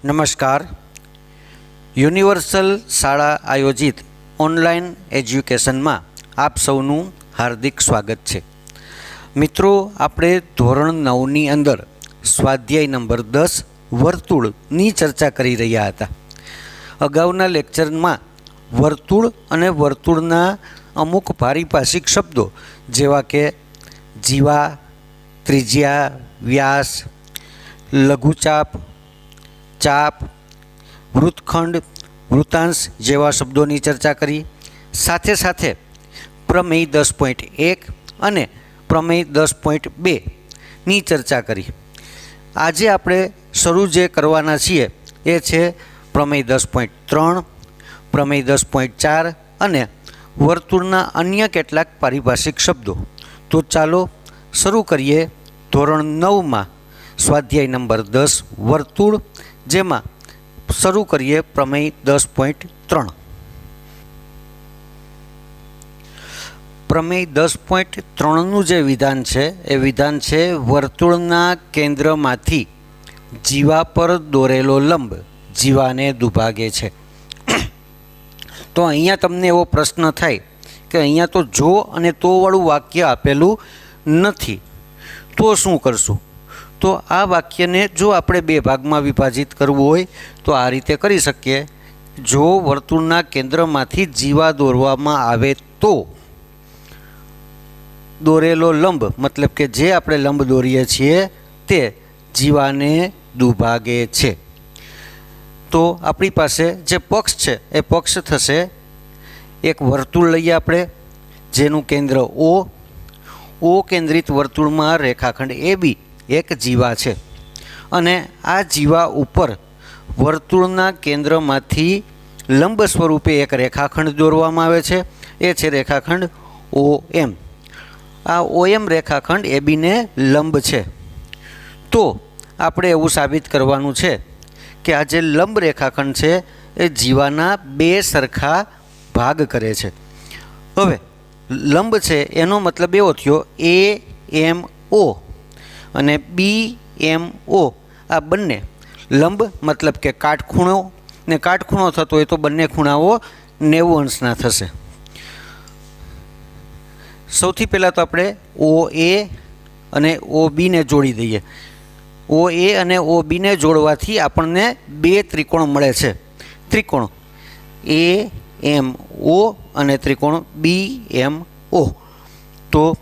નમસ્કાર. યુનિવર્સલ શાળા આયોજિત ઓનલાઈન એજ્યુકેશનમાં આપ સૌનું હાર્દિક સ્વાગત છે. મિત્રો, આપણે ધોરણ 9ની અંદર સ્વાધ્યાય નંબર 10 વર્તુળની ચર્ચા કરી રહ્યા હતા. અગાઉના લેક્ચરમાં વર્તુળ અને વર્તુળના અમુક પારિભાષિક શબ્દો જેવા કે જીવા, ત્રિજ્યા, વ્યાસ, લઘુચાપ, ચાપ, વૃત્તખંડ, વૃત્તાંશ જેવા શબ્દોની ચર્ચા કરી. સાથે સાથે પ્રમેય 10.1 અને પ્રમેય 10.2ની ચર્ચા કરી. આજે આપણે શરૂ જે કરવાના છીએ એ છે પ્રમેય 10.3, પ્રમેય 10.4 અને વર્તુળના અન્ય કેટલાક પારિભાષિક શબ્દો. તો ચાલો શરૂ કરીએ ધોરણ 9માં સ્વાધ્યાય નંબર 10 વર્તુળ, જેમાં શરૂ કરીએ પ્રમેય 10.3. પ્રમેય 10.3નું જે વિધાન છે એ વિધાન છે વર્તુળના કેન્દ્રમાંથી જીવા પર દોરેલો લંબ જીવાને દુભાગે છે. તો અહીંયા તમને એવો પ્રશ્ન થાય કે અહીંયા તો જો અને તો વાળું વાક્ય આપેલું નથી, તો શું કરશું? તો આ વાક્યને જો આપણે બે ભાગમાં વિભાજિત કરવું હોય તો આ રીતે કરી શકીએ. જો વર્તુળના કેન્દ્રમાંથી જીવા દોરવામાં આવે તો દોરેલો લંબ, મતલબ કે જે આપણે લંબ દોરીએ છીએ તે જીવાને દુભાગે છે. તો આપણી પાસે જે પક્ષ છે એ પક્ષ થશે, એક વર્તુળ લઈએ આપણે જેનું કેન્દ્ર ઓ કેન્દ્રિત વર્તુળમાં રેખાખંડ AB એક જીવા છે અને આ જીવા ઉપર વર્તુળના કેન્દ્રમાંથી લંબ સ્વરૂપે એક રેખાખંડ દોરવામાં આવે છે. એ છે રેખાખંડ OM. આ OM રેખાખંડ ABને લંબ છે. તો આપણે એવું સાબિત કરવાનું છે કે આ જે લંબ રેખાખંડ છે એ જીવાના બે સરખા ભાગ કરે છે. હવે લંબ છે એનો મતલબ એવો થયો AMO અને BMO. આ બંને લંબ મતલબ કે કાટખૂણો, ને કાટખૂણો થતો હોય તો બંને ખૂણાઓ 90 અંશના થશે. સૌથી પહેલાં તો આપણે OA અને OBને જોડી દઈએ. OA અને OBને જોડવાથી આપણને બે ત્રિકોણ મળે છે. ત્રિકોણ AMO અને ત્રિકોણ BMO. તો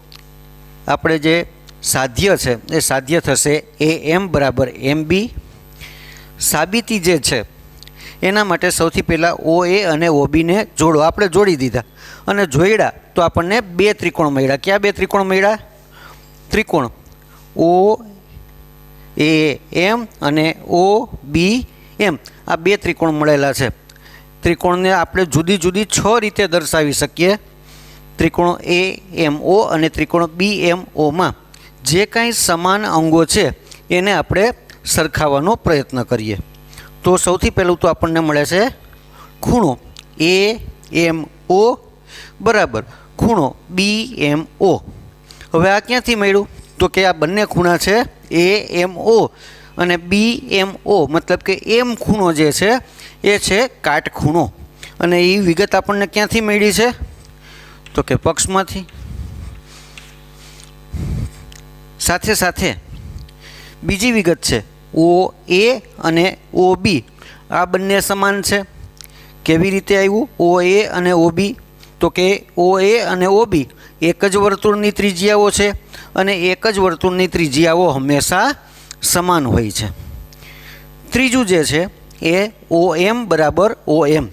આપણે જે સાધ્ય છે એ સાધ્ય થશે AM બરાબર MB. સાબિતી જે છે એના માટે સૌથી પહેલાં OA અને OBને જોડો. આપણે જોડી દીધા અને જોડ્યા તો આપણને બે ત્રિકોણ મળ્યા. કયા બે ત્રિકોણ મળ્યા? ત્રિકોણ OAM અને OBM. આ બે ત્રિકોણ મળેલા છે. ત્રિકોણને આપણે જુદી જુદી 6 રીતે દર્શાવી શકીએ. ત્રિકોણ AMO અને ત્રિકોણ BMOમાં જે કાંઈ સમાન અંગો છે એને આપણે સરખાવવાનો પ્રયત્ન કરીએ. તો સૌથી પહેલું તો આપણને મળે છે ખૂણો AMO બરાબર ખૂણો BMO. હવે આ ક્યાંથી મળ્યું? તો કે આ બંને ખૂણા છે AMO અને BMO, મતલબ કે M ખૂણો જે છે એ છે કાટખૂણો. અને એ વિગત આપણને ક્યાંથી મળી છે? તો કે પક્ષમાંથી. સાથે સાથે બીજી વિગત છે OA અને OB. આ બંને સમાન છે. કેવી રીતે આવ્યું OA અને OB? તો કે OA અને OB એક જ વર્તુળની ત્રિજ્યાઓ છે અને એક જ વર્તુળની ત્રિજ્યાઓ હંમેશા સમાન હોય છે. ત્રીજું જે છે એ OM બરાબર OM.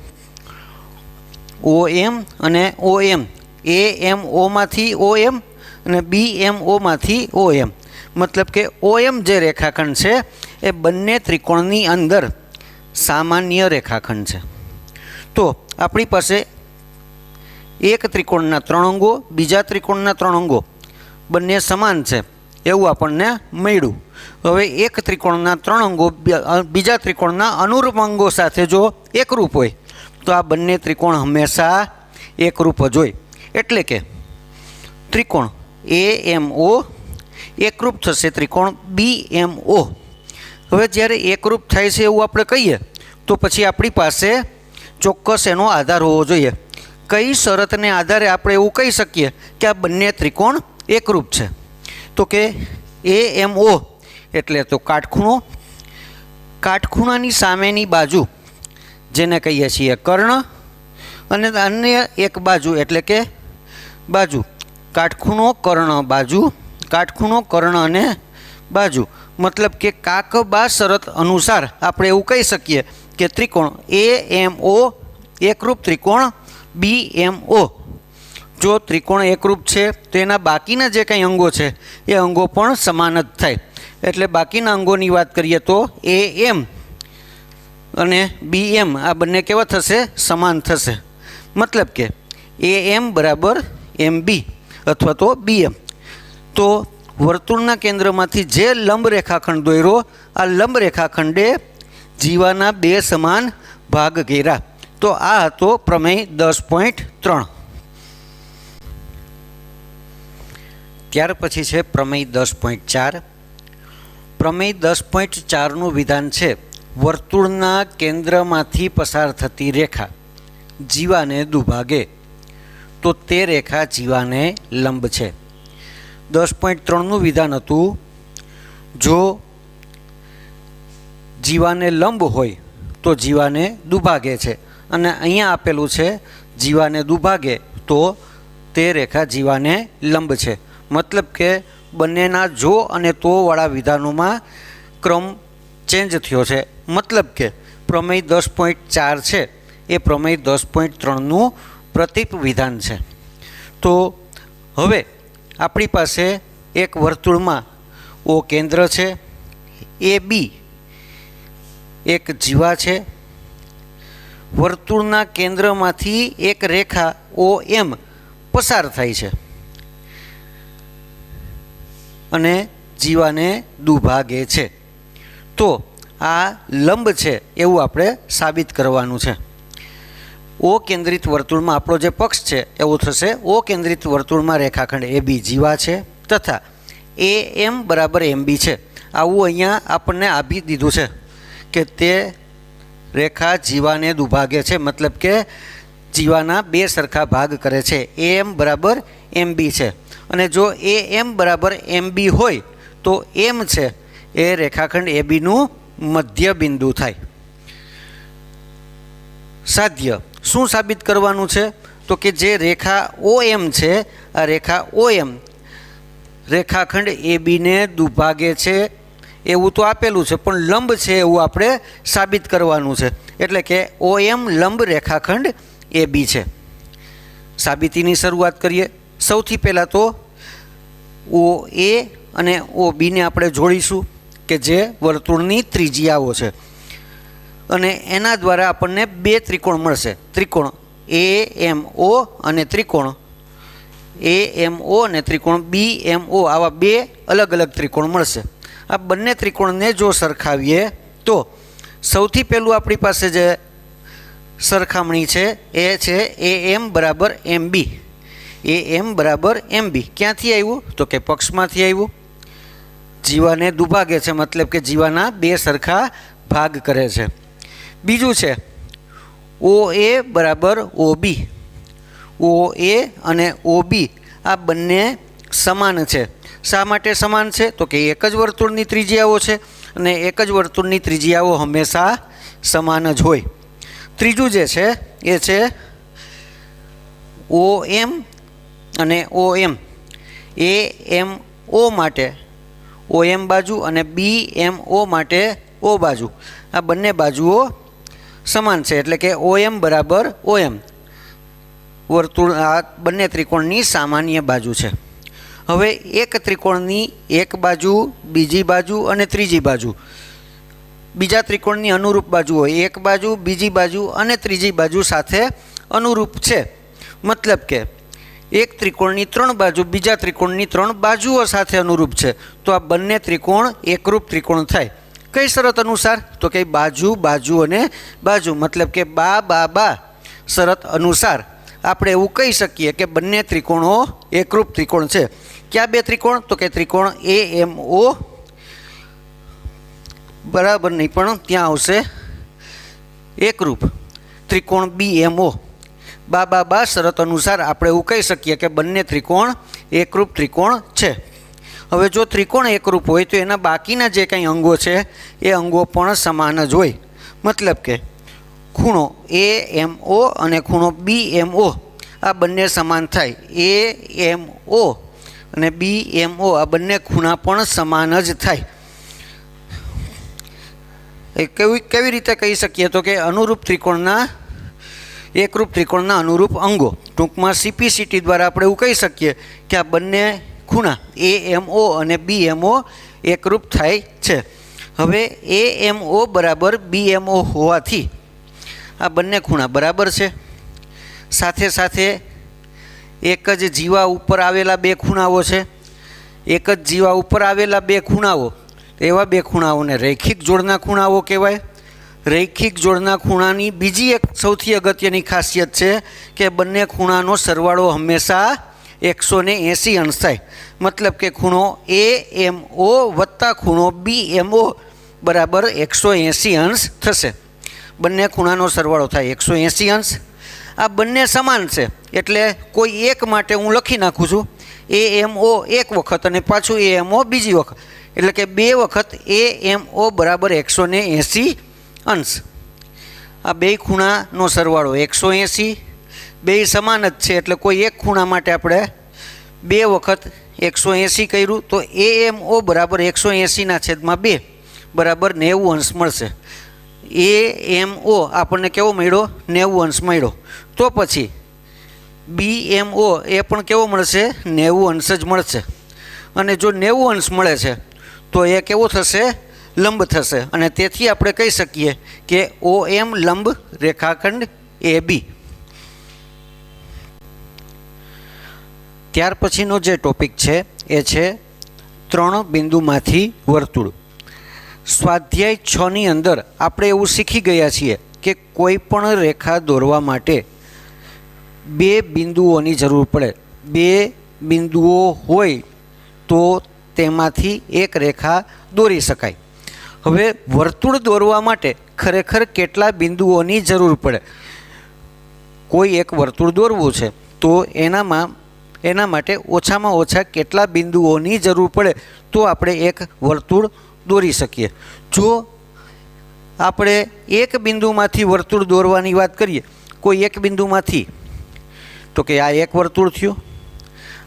OM અને OM, AMOમાંથી OM અને BMOમાંથી OM. મતલબ કે OM જે રેખાખંડ છે એ બંને ત્રિકોણની અંદર સામાન્ય રેખાખંડ છે. તો આપણી પાસે એક ત્રિકોણના 3 અંગો, બીજા ત્રિકોણના 3 અંગો બંને સમાન છે એવું આપણને મળ્યું. હવે એક ત્રિકોણના 3 અંગો બીજા ત્રિકોણના અનુરૂપ અંગો સાથે જો એકરૂપ હોય તો આ બંને ત્રિકોણ હંમેશા એકરૂપ જ હોય. એટલે કે ત્રિકોણ AMO એકરૂપ થશે ત્રિકોણ BMO હવે જ્યારે એકરૂપ થાય છે એવું આપણે કહીએ તો પછી આપણી પાસે ચોક્કસ એનો આધાર હોવો જોઈએ. કઈ શરતને આધારે આપણે એવું કહી શકીએ કે આ બંને ત્રિકોણ એકરૂપ છે? તો કે AMO એટલે તો કાટખૂણો, કાટખૂણાની સામેની બાજુ જેને કહીએ છીએ કર્ણ, અને અન્ય એક બાજુ એટલે કે બાજુ, કાટખૂણો કર્ણ બાજુ, કાટખૂણો કર્ણ અને બાજુ. મતલબ કે કાકબા શરત અનુસાર આપણે એવું કહી શકીએ કે ત્રિકોણ AMO એકરૂપ ત્રિકોણ BMO. જો ત્રિકોણ એકરૂપ છે તો એના બાકીના જે કંઈ અંગો છે એ અંગો પણ સમાન જ થાય. એટલે બાકીના અંગોની વાત કરીએ તો AM અને BM આ બંને કેવા થશે? સમાન થશે. મતલબ કે AM બરાબર MB અથવા તો BM. તો વર્તુળના કેન્દ્રમાંથી જે લંબ રેખાખંડ દોર્યો, આ લંબ રેખાખંડે જીવાના બે સમાન ભાગ ઘેરા. તો આ હતો પ્રમેય 10.3. ત્યાર પછી છે પ્રમેય 10.4. પ્રમેય 10.4નું વિધાન છે વર્તુળના કેન્દ્રમાંથી પસાર થતી રેખા જીવાને દુભાગે તો તે રેખા જીવાને લંબ છે. 10.3નું વિધાન હતું જો જીવાને લંબ હોય તો જીવાને દુભાગે છે, અને અહીંયા આપેલું છે જીવાને દુભાગે તો તે રેખા જીવાને લંબ છે. મતલબ કે બંનેના જો અને તો વાળા વિધાનોમાં ક્રમ ચેન્જ થયો છે. મતલબ કે પ્રમેય 10.4 છે એ પ્રમેય 10.3નું પ્રતીપ વિધાન છે. તો હવે આપણી પાસે એક વર્તુળમાં O કેન્દ્ર છે, AB એક જીવા છે. વર્તુળના કેન્દ્રમાંથી એક રેખા OM પસાર થાય છે અને જીવાને દુભાગે છે. તો આ લંબ છે એવું આપણે સાબિત કરવાનું છે. O કેન્દ્રિત વર્તુળમાં આપણો જે પક્ષ છે એવું થશે O કેન્દ્રિત વર્તુળમાં રેખાખંડ AB જીવા છે તથા AM બરાબર MB છે. આવું અહીંયા આપણને આપી દીધું છે કે તે રેખા જીવાને દુભાગે છે, મતલબ કે જીવાના બે સરખા ભાગ કરે છે. AM બરાબર MB છે, અને જો AM બરાબર MB હોય તો M છે એ રેખાખંડ ABનું મધ્ય બિંદુ થાય. સાધ્ય શું સાબિત કરવાનું છે? તો કે જે રેખા OM છે આ રેખા OM રેખાખંડ ABને દુભાગે છે એવું તો આપેલું છે, પણ લંબ છે એવું આપણે સાબિત કરવાનું છે. એટલે કે OM લંબ રેખાખંડ AB છે. સાબિતીની શરૂઆત કરીએ. સૌથી પહેલાં તો OA અને OBને આપણે જોડીશું કે જે વર્તુળની ત્રિજ્યાઓ છે, અને એના દ્વારા આપણને બે ત્રિકોણ મળશે. ત્રિકોણ AMO અને ત્રિકોણ AMO અને ત્રિકોણ BMO. આવા બે અલગ અલગ ત્રિકોણ મળશે. આ બંને ત્રિકોણને જો સરખાવીએ તો સૌથી પહેલું આપણી પાસે જે સરખામણી છે એ છે AM બરાબર MB. AM બરાબર MB ક્યાંથી આવ્યું? તો કે પક્ષમાંથી આવ્યું. જીવાને દુભાગે છે મતલબ કે જીવાના બે સરખા ભાગ કરે છે. બીજું છે OA બરાબર OB. OA અને OB આ બંને સમાન છે. શા માટે સમાન છે? તો કે એક જ વર્તુળની ત્રિજ્યાઓ છે, અને એક જ વર્તુળની ત્રિજ્યાઓ હંમેશા સમાન જ હોય. ત્રીજું જે છે એ છે OM અને OM. AMO માટે OM બાજુ અને BMO માટે O બાજુ. આ બંને બાજુઓ સમાન છે, એટલે કે OM બરાબર OM વર્તુળ આ બંને ત્રિકોણની સામાન્ય બાજુ છે. હવે એક ત્રિકોણની એક બાજુ, બીજી બાજુ અને ત્રીજી બાજુ બીજા ત્રિકોણની અનુરૂપ બાજુ હોય. એક બાજુ, બીજી બાજુ અને ત્રીજી બાજુ સાથે અનુરૂપ છે. મતલબ કે એક ત્રિકોણની ત્રણ બાજુ બીજા ત્રિકોણની ત્રણ બાજુઓ સાથે અનુરૂપ છે. તો આ બંને ત્રિકોણ એકરૂપ ત્રિકોણ થાય. કઈ શરત અનુસાર? તો કે બાજુ બાજુ અને બાજુ, મતલબ કે બા શરત અનુસાર આપણે એવું કહી શકીએ કે બંને ત્રિકોણો એકરૂપ ત્રિકોણ છે. ક્યાં બે ત્રિકોણ? તો કે ત્રિકોણ AMO बराबर नहीं पण त्यां आवशे एकरूप त्रिकोण BMO बा शरत अनुसार આપણે એવું કહી શકીએ કે બંને ત્રિકોણ એકરૂપ ત્રિકોણ છે। હવે જો ત્રિકોણ એકરૂપ હોય તો એના બાકીના જે કંઈ અંગો છે એ અંગો પણ સમાન જ હોય। મતલબ કે ખૂણો AMO અને ખૂણો BMO આ બંને સમાન થાય। AMO અને BMO આ બંને ખૂણા પણ સમાન જ થાય। એ કેવી રીતે કહી શકીએ તો કે અનુરૂપ ત્રિકોણના એકરૂપ ત્રિકોણના અનુરૂપ અંગો ટૂંકમાં CPCT દ્વારા આપણે એવું કહી શકીએ કે આ બંને ખૂણા AMO અને BMO એકરૂપ થાય છે। હવે AMO બરાબર BMO હોવાથી આ બંને ખૂણા બરાબર છે। સાથે સાથે એક જ જીવા ઉપર આવેલા બે ખૂણાઓ છે। એક જ જીવા ઉપર આવેલા બે ખૂણાઓ એવા બે ખૂણાઓને રૈખિક જોડના ખૂણાઓ કહેવાય। રૈખિક જોડના ખૂણાની બીજી એક સૌથી અગત્યની ખાસિયત છે કે બંને ખૂણાનો સરવાળો હંમેશા 180 અંશ થાય। મતલબ કે ખૂણો AMO વત્તા ખૂણો BMO બરાબર 180 અંશ થશે। બંને ખૂણાનો સરવાળો થાય 180 અંશ। આ બંને સમાન છે એટલે કોઈ એક માટે હું લખી નાખું છું AMO એક વખત અને પાછું AMO બીજી વખત એટલે કે બે વખત AMO બરાબર 180 અંશ। આ બે ખૂણાનો સરવાળો 180 બે સમાન જ છે એટલે કોઈ એક ખૂણા માટે આપણે બે વખત 180 કર્યું તો AMO બરાબર 180/2 બરાબર 90 અંશ મળશે। AMO આપણને કેવો મળ્યો 90 અંશ મળ્યો। તો પછી BMO એ પણ કેવો મળશે 90 અંશ જ મળશે। અને જો 90 અંશ મળે છે તો એ કેવો થશે લંબ થશે અને તેથી આપણે કહી શકીએ કે OM લંબ રેખાખંડ AB। ત્યાર પછીનો જે ટોપિક છે એ છે 3 બિંદુમાંથી વર્તુળ। સ્વાધ્યાય 6ની અંદર આપણે એવું શીખી ગયા છીએ કે કોઈ પણ રેખા દોરવા માટે બે બિંદુઓની જરૂર પડે। બે બિંદુઓ હોય તો તેમાંથી એક રેખા દોરી શકાય। હવે વર્તુળ દોરવા માટે ખરેખર કેટલા બિંદુઓની જરૂર પડે? કોઈ એક વર્તુળ દોરવું છે તો એના માટે ઓછામાં ઓછા કેટલા બિંદુઓની જરૂર પડે તો આપણે એક વર્તુળ દોરી શકીએ। જો આપણે એક બિંદુમાંથી વર્તુળ દોરવાની વાત કરીએ કોઈ એક બિંદુમાંથી તો કે આ એક વર્તુળ થયું।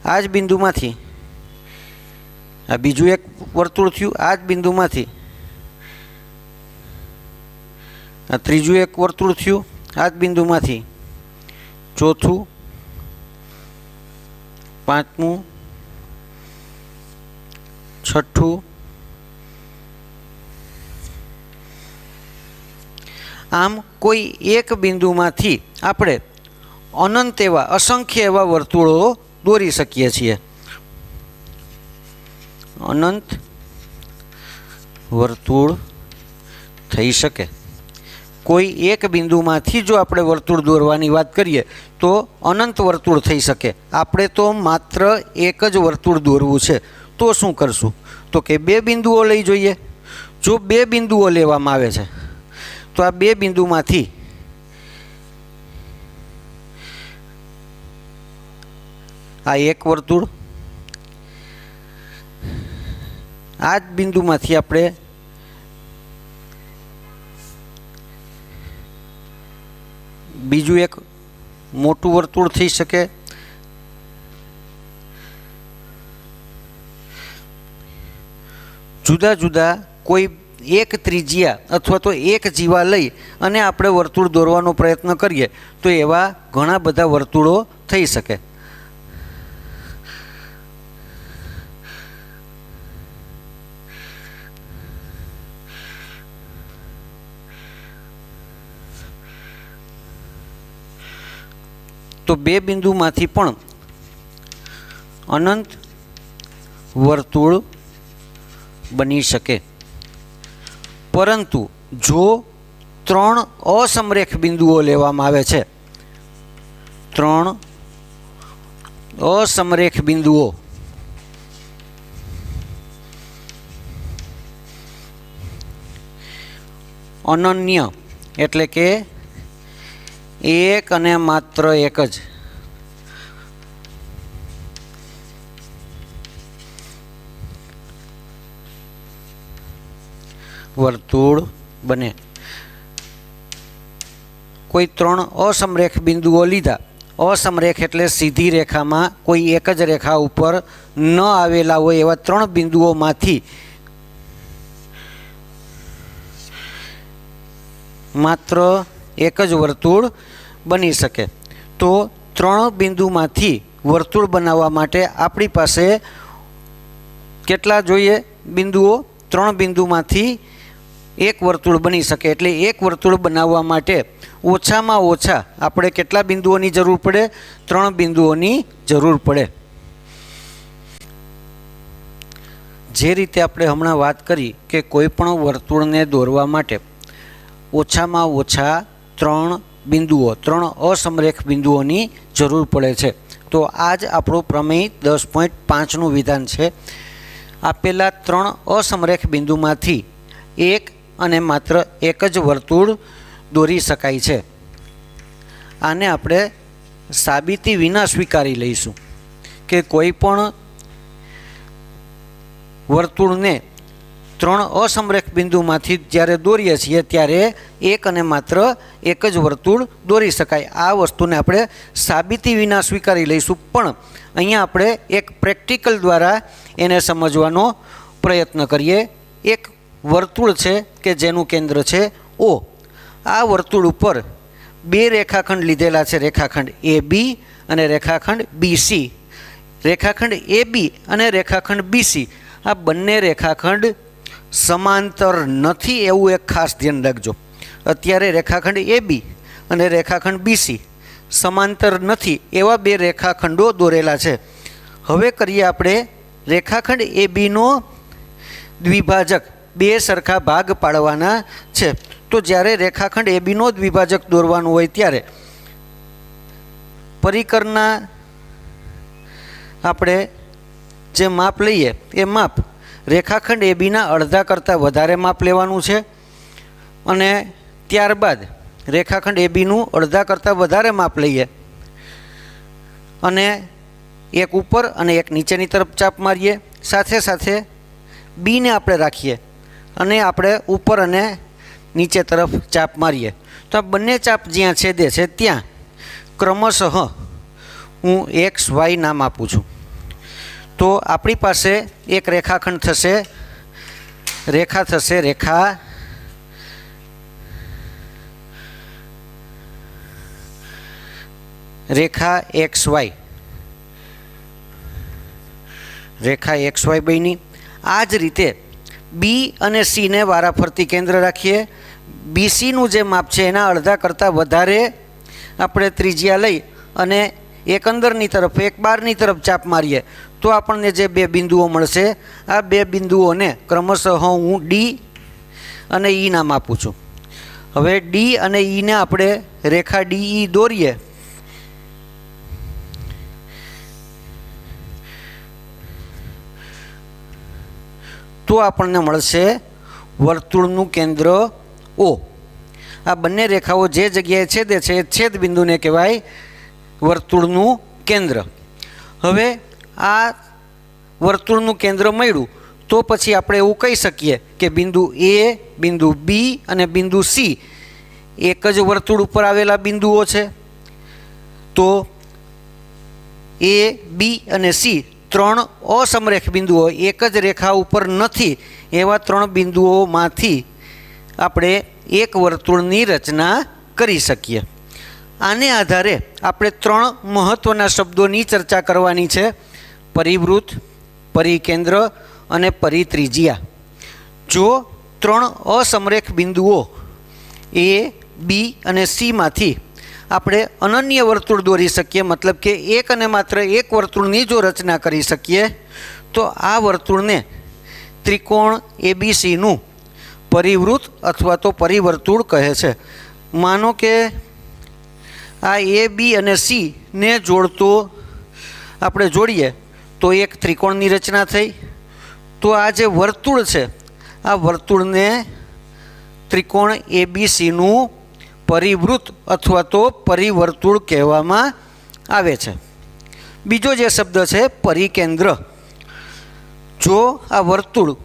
આ જ બિંદુમાંથી આ બીજું એક વર્તુળ થયું। આ જ બિંદુમાંથી આ ત્રીજું એક વર્તુળ થયું। આ જ બિંદુમાંથી ચોથું, પાંચમું, છઠ્ઠું, આમ કોઈ એક બિંદુમાંથી આપણે અનંત એવા અસંખ્ય એવા વર્તુળો દોરી શકીએ છીએ। અનંત વર્તુળ થઈ શકે। કોઈ એક બિંદુમાંથી જો આપણે વર્તુળ દોરવાની વાત કરીએ તો અનંત વર્તુળ થઈ શકે। આપણે તો માત્ર એક જ વર્તુળ દોરવું છે તો શું કરશું તો કે બે બિંદુઓ લઈ જોઈએ। જો બે બિંદુઓ લેવામાં આવે છે તો આ બે બિંદુમાંથી આ એક વર્તુળ, આ જ બિંદુમાંથી આપણે બીજું એક મોટું વર્તુળ થઈ શકે। જુદા જુદા કોઈ એક ત્રિજ્યા અથવા તો એક જીવા લઈ અને આપણે વર્તુળ દોરવાનો પ્રયત્ન કરીએ તો એવા ઘણા બધા વર્તુળો થઈ શકે। તો બે બિંદુમાંથી પણ અનંત વર્તુળ બની શકે। પરંતુ જો 3 અસમરેખ બિંદુઓ લેવામાં આવે છે, 3 અસમરેખ બિંદુઓ અનન્ય એટલે કે એક અને માત્ર એક જ વર્તુળ બને. કોઈ 3 અસમરેખ બિંદુઓ લીધા. અસમરેખ એટલે સીધી રેખામાં કોઈ એક જ રેખા ઉપર ન આવેલા હોય એવા 3 બિંદુઓમાંથી માત્ર એક જ વર્તુળ બની શકે. તો 3 બિંદુમાંથી વર્તુળ બનાવવા માટે આપણી પાસે કેટલા જોઈએ બિંદુઓ? 3 બિંદુમાંથી એક વર્તુળ બની શકે. એટલે એક વર્તુળ બનાવવા માટે ઓછામાં ઓછા આપણે કેટલા બિંદુઓની જરૂર પડે? 3 બિંદુઓની જરૂર પડે. જે રીતે આપણે હમણાં વાત કરી કે કોઈ પણ વર્તુળને દોરવા માટે ઓછામાં ઓછા 3 બિંદુઓ, 3 અસમરેખ બિંદુઓની જરૂર પડે છે. તો આ જ આપણું પ્રમેય 10.5નું વિધાન છે. આપેલા 3 અસમરેખ બિંદુમાંથી એક અને માત્ર એક જ વર્તુળ દોરી શકાય છે. આને આપણે સાબિતી વિના સ્વીકારી લઈશું કે કોઈ પણ વર્તુળને 3 અસમરેખ બિંદુમાંથી જ્યારે દોરીએ છીએ ત્યારે એક અને માત્ર એક જ વર્તુળ દોરી શકાય. આ વસ્તુને આપણે સાબિતી વિના સ્વીકારી લઈશું, પણ અહીંયા આપણે એક પ્રેક્ટિકલ દ્વારા એને સમજવાનો પ્રયત્ન કરીએ. એક વર્તુળ છે કે જેનું કેન્દ્ર છે O. આ વર્તુળ ઉપર 2 રેખાખંડ લીધેલા છે, રેખાખંડ AB અને રેખાખંડ BC. રેખાખંડ AB અને રેખાખંડ BC આ બંને રેખાખંડ સમાંતર નથી એવું એક ખાસ ધ્યાન રાખજો. અત્યારે રેખાખંડ AB અને રેખાખંડ BC સમાંતર નથી એવા 2 રેખાખંડો દોરેલા છે. હવે કરીએ આપણે રેખાખંડ ABનો દ્વિભાજક. 2 સરખા ભાગ પાડવાના છે. તો જ્યારે રેખાખંડ ABનો દ્વિભાજક દોરવાનું હોય ત્યારે પરિકરના આપણે જે માપ લઈએ એ માપ રેખાખંડ ABના અડધા કરતાં વધારે માપ લેવાનું છે અને ત્યારબાદ રેખાખંડ ABનું અડધા કરતાં વધારે માપ લઈએ અને એક ઉપર અને એક નીચેની તરફ ચાપ મારીએ. સાથે સાથે બીને આપણે રાખીએ અને આપણે ઉપર અને નીચે તરફ ચાપ મારીએ. તો આ બંને ચાપ જ્યાં છેદે છે ત્યાં ક્રમશઃ હું XY નામ આપું છું. તો આપણી પાસે એક રેખાખંડ થશે, રેખા થશે, રેખા XY, રેખા XY બની. આ જ રીતે બી અને સીને વારાફરતી કેન્દ્ર રાખીએ. BCનું જે માપ છે એના અડધા કરતાં વધારે આપણે ત્રિજ્યા લઈ અને એક અંદરની તરફ એક બહારની તરફ ચાપ મારીએ તો આપણને જે 2 બિંદુઓ મળશે આ 2 બિંદુઓને ક્રમશઃ હું D અને E નામ આપું છું. હવે D અને E ને આપણે રેખા DE દોરીએ તો આપણને મળશે વર્તુળનું કેન્દ્ર O. આ બંને રેખાઓ જે જગ્યાએ છેદે છે એ છેદ બિંદુને કહેવાય વર્તુળનું કેન્દ્ર. હવે આ વર્તુળનું કેન્દ્ર મળ્યું તો પછી આપણે એવું કહી શકીએ કે બિંદુ A, બિંદુ B અને બિંદુ C એક જ વર્તુળ ઉપર આવેલા બિંદુઓ છે. તો A, B અને C 3 અસમરેખ બિંદુઓ એક જ રેખા ઉપર નથી એવા 3 બિંદુઓમાંથી આપણે એક વર્તુળની રચના કરી શકીએ. આને આધારે આપણે 3 મહત્ત્વના શબ્દોની ચર્ચા કરવાની છે: પરિવૃત્ત, પરિકેન્દ્ર અને પરિત્રિજ્યા. જો 3 અસમરેખ બિંદુઓ A, B અને C માંથી આપણે અનન્ય વર્તુળ દોરી શકીએ, મતલબ કે એક અને માત્ર એક વર્તુળની જો રચના કરી શકીએ તો આ વર્તુળને ત્રિકોણ ABCનું પરિવૃત્ત અથવા તો પરિવર્તુળ કહે છે. માનો કે આ A, B અને C ને જોડતો આપણે જોડીએ તો એક ત્રિકોણની રચના થઈ. તો આ જે વર્તુળ છે આ વર્તુળને ત્રિકોણ એબીસીનું પરિવૃત્ત અથવા તો પરિવર્તુળ કહેવામાં આવે છે. બીજો જે શબ્દ છે પરિકેન્દ્ર. જો આ વર્તુળ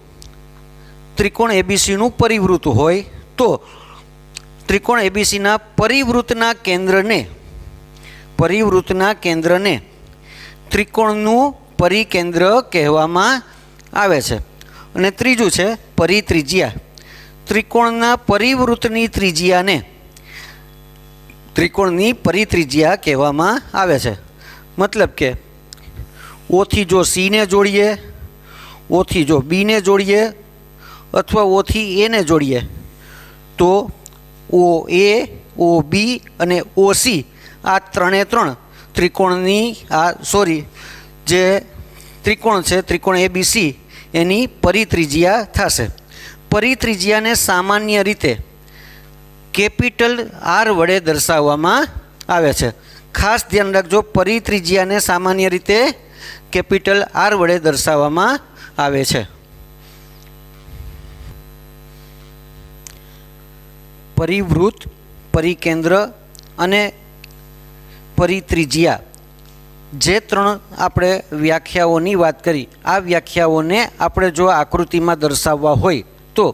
ત્રિકોણ એબીસીનું પરિવૃત્ત હોય તો ત્રિકોણ એબીસીના પરિવૃત્તના કેન્દ્રને ત્રિકોણનું પરિકેન્દ્ર કહેવામાં આવે છે. અને ત્રીજું છે પરિત્રિજ્યા. ત્રિકોણના પરિવૃત્તની ત્રિજ્યાને ત્રિકોણની પરિત્રિજ્યા કહેવામાં આવે છે. મતલબ કે ઓથી જો સીને જોડીએ, ઓથી જો બીને જોડીએ અથવા ઓથી એને જોડીએ તો ઓ એ, ઓ બી અને ઓ સી આ ત્રણે ત્રણ ત્રિકોણની જે ત્રિકોણ છે ત્રિકોણ એબીસી એની પરિત્રિજ્યા થશે. પરિત્રિજ્યાને સામાન્ય રીતે કેપિટલ આર વડે દર્શાવવામાં આવે છે. ખાસ ધ્યાન રાખજો, પરિત્રિજ્યાને સામાન્ય રીતે કેપિટલ આર વડે દર્શાવવામાં આવે છે. પરિવૃત્ત, પરિકેન્દ્ર અને પરિત્રિજ્યા જે ત્રણ આપણે વ્યાખ્યાઓની વાત કરી, આ વ્યાખ્યાઓને આપણે જો આકૃતિમાં દર્શાવવા હોય તો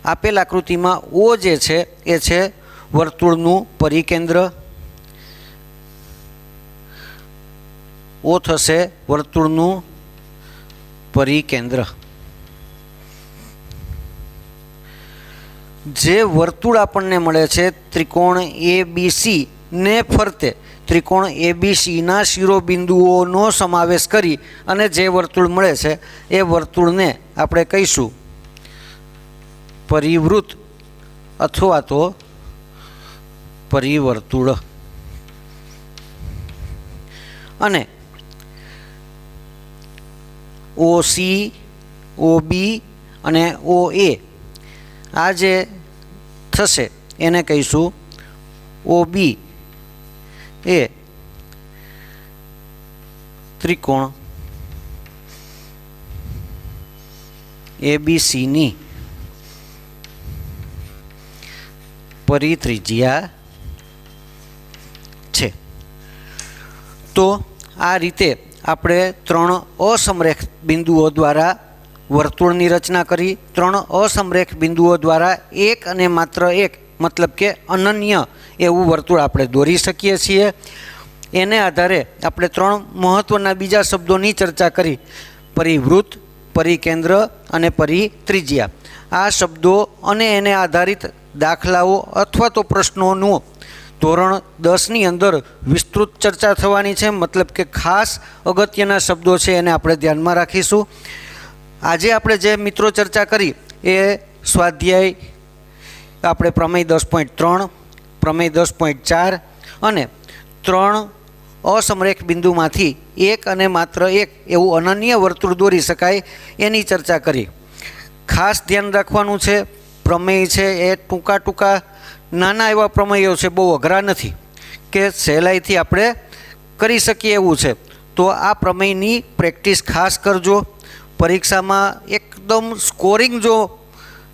આપેલ આકૃતિમાં ઓ જે છે એ છે વર્તુળનું પરિકેન્દ્ર, ઓ થશે વર્તુળનું પરિકેન્દ્ર. જે વર્તુળ આપણને મળે છે ત્રિકોણ એબીસી ને ફરતે ત્રિકોણ એબીસીના શિરોબિંદુઓનો સમાવેશ કરી અને જે વર્તુળ મળે છે એ વર્તુળને આપણે કહીશું પરિવૃત્ત અથવા તો પરિવર્તુળ. અને ઓ સી, ઓ બી અને ઓ એ આ જે થશે એને કહીશું ઓ બી એ ત્રિકોણ એબીસીની પરિત્રિજ્યા છે. તો આ રીતે આપણે ત્રણ અસમરેખ બિંદુઓ દ્વારા વર્તુળની રચના કરી. ત્રણ અસમરેખ બિંદુઓ દ્વારા એક અને માત્ર એક મતલબ કે અનન્ય એવું વર્તુળ આપણે દોરી શકીએ છીએ. એને આધારે આપણે ત્રણ મહત્ત્વના બીજા શબ્દોની ચર્ચા કરી: પરિવૃત્ત, પરિકેન્દ્ર અને પરિત્રિજ્યા. આ શબ્દો અને એને આધારિત દાખલાઓ અથવા તો પ્રશ્નોનું ધોરણ 10ની અંદર વિસ્તૃત ચર્ચા થવાની છે. મતલબ કે ખાસ અગત્યના શબ્દો છે એને આપણે ધ્યાનમાં રાખીશું. આજે આપણે જે મિત્રો ચર્ચા કરી એ સ્વાધ્યાય આપણે પ્રમેય 10.3, પ્રમેય 10.4 અને ત્રણ અસમરેખ બિંદુમાંથી એક અને માત્ર એક એવું અનન્ય વર્તુળ દોરી શકાય એની ચર્ચા કરી. ખાસ ધ્યાન રાખવાનું છે, પ્રમેય છે એ ટૂંકા નાના એવા પ્રમેયો છે, બહુ અઘરા નથી કે સહેલાઈથી આપણે કરી શકીએ એવું છે. તો આ પ્રમેયની પ્રેક્ટિસ ખાસ કરજો. પરીક્ષામાં એકદમ સ્કોરિંગ જો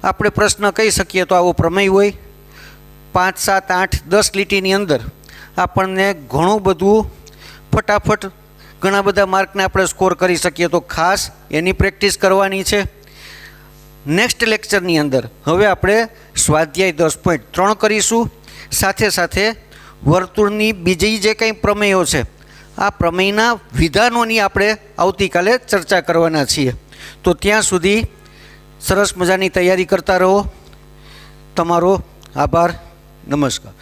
આપણે પ્રશ્ન કહી શકીએ તો આવો પ્રમેય હોય 5, 7, 8, 10 લીટીની અંદર આપણને ઘણું બધું ફટાફટ ઘણા બધા માર્કને આપણે સ્કોર કરી શકીએ. તો ખાસ એની પ્રેક્ટિસ કરવાની છે. નેક્સ્ટ લેક્ચરની અંદર હવે આપણે સ્વાધ્યાય 10.3 કરીશું. સાથે સાથે વર્તુળની બીજી જે કંઈ પ્રમેયો છે આ પ્રમેયના વિધાનોની આપણે આવતીકાલે ચર્ચા કરવાના છીએ. તો ત્યાં સુધી સરસ મજાની તૈયારી કરતા રહો. તમારો આભાર. નમસ્કાર.